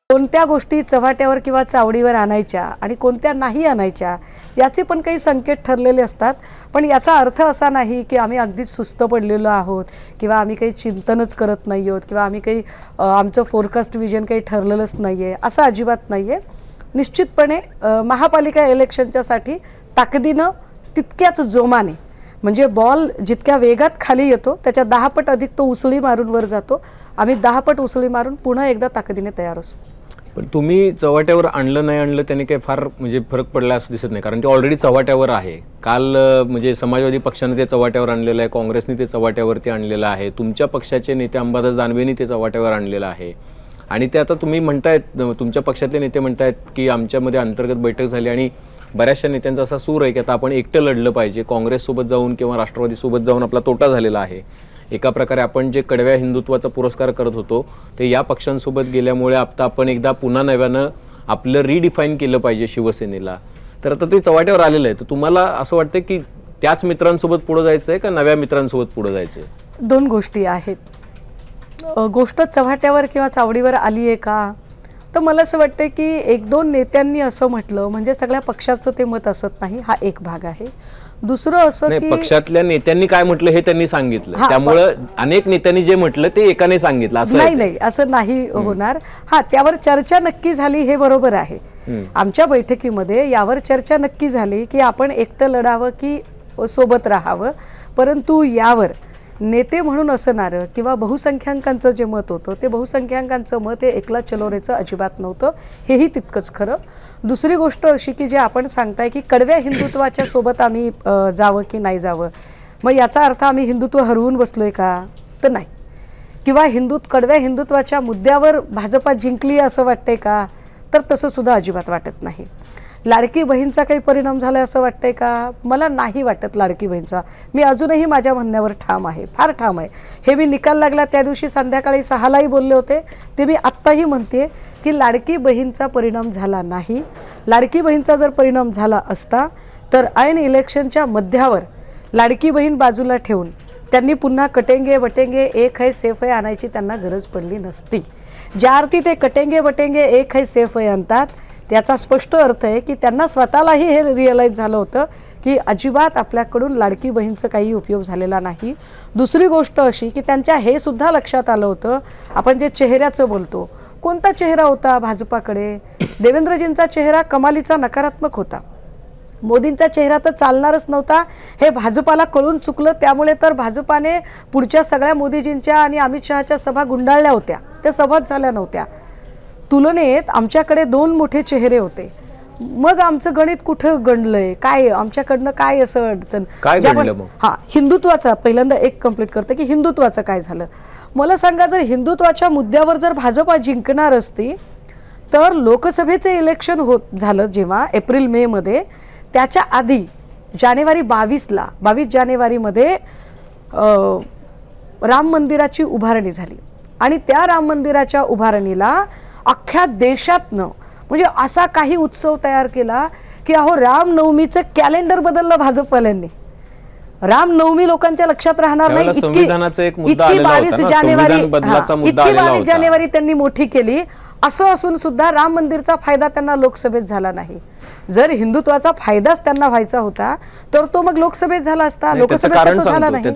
कोणत्या गोष्टी चव्हाट्यावर किंवा चावडीवर आणायच्या आणि कोणत्या नाही आणायच्या याचे पण काही संकेत ठरलेले असतात. पण याचा अर्थ असा नाही की आम्ही अगदीच सुस्त पडलेलो आहोत किंवा आम्ही काही चिंतनच करत नाही आहोत किंवा आम्ही काही आमचं फोरकास्ट विजन काही ठरलेलंच नाही आहे, असं अजिबात नाही आहे. निश्चितपणे महापालिका इलेक्शनच्यासाठी ताकदीनं तितक्याच जोमाने, म्हणजे बॉल जितक्या वेगात खाली येतो त्याच्या 10 पट अधिक तो उसळी मारून वर जातो. आम्ही 10 पट उसळी मारून पुन्हा एकदा ताकदीने तयार असू. पण तुम्ही चव्हाट्यावर आणलं नाही आणलं त्याने काही फार म्हणजे फरक पडला असं दिसत नाही, कारण ते ऑलरेडी चव्हाट्यावर आहे. काल म्हणजे समाजवादी पक्षाने ते चव्हाट्यावर आणलेलं आहे, काँग्रेसने ते चव्हाट्यावरती आणलेलं आहे, तुमच्या पक्षाचे नेते अंबादास दानवेंनी ते चव्हाट्यावर आणलेलं आहे. आणि ते आता तुम्ही म्हणतायत, तुमच्या पक्षातले नेते म्हणतायत की आमच्यामध्ये अंतर्गत बैठक झाली आणि बऱ्याचशा नेत्यांचा असा सूर आहे की आता आपण एकटं लढलं पाहिजे, काँग्रेससोबत जाऊन किंवा राष्ट्रवादीसोबत जाऊन आपला तोटा झालेला आहे. एका प्रकारे आपण जे कडव्या हिंदुत्वाचा पुरस्कार करत होतो ते या पक्षांसोबत गेल्यामुळे आता आपण एकदा पुन्हा नव्यानं आपलं रिडिफाईन केलं पाहिजे शिवसेनेला. तर आता ते चव्हाट्यावर आलेलं आहे, तर तुम्हाला असं वाटतं की त्याच मित्रांसोबत पुढे जायचं आहे का नव्या मित्रांसोबत पुढे जायचं आहे? दोन गोष्टी आहेत. गोष्ट चव्हाट्यावर किंवा चावडीवर आली आहे का, तर मला असं वाटतं की 1-2 नेत्यांनी असं म्हटलं म्हणजे सगळ्या पक्षाचं ते मत असत नाही, हा एक भाग आहे. दुसरं असं की पक्षातल्या नेत्यांनी काय म्हटलं हे त्यांनी सांगितलं, त्यामुळे अनेक नेत्यांनी जे म्हटलं ते एकाने सांगितलं असं नाही, असं नाही होणार. हा, त्यावर चर्चा नक्की झाली हे बरोबर आहे. आमच्या बैठकीमध्ये यावर चर्चा नक्की झाली की आपण एकटं लढावं की सोबत राहावं. परंतु यावर नेते म्हणून असणारं किंवा बहुसंख्याकांचं जे मत होतं ते बहुसंख्याकांचं मत हे एकला चलोरेचं अजिबात नव्हतं, हेही तितकंच खरं. दुसरी गोष्ट अशी की जे आपण सांगताय की कडव्या हिंदुत्वाच्या सोबत आम्ही जावं की नाही जावं, मग याचा अर्थ आम्ही हिंदुत्व हरवून बसलोय का, तर नाही. किंवा कडव्या हिंदुत्वाच्या मुद्द्यावर भाजपा जिंकली असं वाटतंय का, तर तसं सुद्धा अजिबात वाटत नाही. लाडकी बहीणचा काही परिणाम झाला असं वाटतंय का, मला नाही वाटत लाडकी बहीणचा. मी अजूनही माझ्या म्हणण्यावर ठाम आहे, फार ठाम आहे. हे मी निकाल लागला त्या दिवशी संध्याकाळी 6लाही बोलले होते, ते मी आत्ताही म्हणते की लाडकी बहीणचा परिणाम झाला नाही. लाडकी बहीणचा जर परिणाम झाला असता तर ऐन इलेक्शनच्या मध्यावर लाडकी बहीण बाजूला ठेवून त्यांनी पुन्हा कटेंगे बटेंगे एक है सेफ है आणायची त्यांना गरज पडली नसती. ज्या अर्थी ते कटेंगे बटेंगे एक है सेफ है आणतात त्याचा स्पष्ट अर्थ आहे की त्यांना स्वतःलाही हे रिअलाईज झालं होतं की अजिबात आपल्याकडून लाडकी बहीणचं काही उपयोग झालेला नाही. दुसरी गोष्ट अशी की त्यांच्या हे सुद्धा लक्षात आलं होतं, आपण जे चेहऱ्याचं बोलतो, कोणता चेहरा होता भाजपाकडे? देवेंद्रजींचा चेहरा कमालीचा नकारात्मक होता. मोदींचा चेहरा तर चालणारच नव्हता, हे भाजपाला कळून चुकलं. त्यामुळे तर भाजपाने पुढच्या सगळ्या मोदीजींच्या आणि अमित शहाच्या सभा गुंडाळल्या होत्या, त्या सभाच झाल्या नव्हत्या. तुलनेत आमच्याकडे 2 मोठे चेहरे होते. मग आमचं गणित कुठं गणलंय, काय आमच्याकडनं काय असं अडचण? हा, हिंदुत्वाचा पहिल्यांदा एक कंप्लीट करते की हिंदुत्वाचं काय झालं. मला सांगा, जर हिंदुत्वाच्या मुद्द्यावर जर भाजपा जिंकणार असती तर लोकसभेचे इलेक्शन झालं जेव्हा एप्रिल-मे मध्ये, त्याच्या आधी जानेवारी 22 जानेवारीमध्ये राम मंदिराची उभारणी झाली आणि त्या राम मंदिराच्या उभारणीला अख्ख्या देशातनं म्हणजे असा काही उत्सव तयार केला की अहो रामनवमीचं कॅलेंडर बदललं भाजपवाल्यांनी. रामनवमी लोकांच्या लक्षात राहणार नाही इतकी 22 जानेवारी त्यांनी मोठी केली. असं असून सुद्धा राम मंदिरचा फायदा त्यांना लोकसभेत झाला नाही. जर हिंदुत्वाचा फायदाच त्यांना व्हायचा होता तर तो मग लोकसभेत झाला असता, लोकसभेत तो झाला नाही.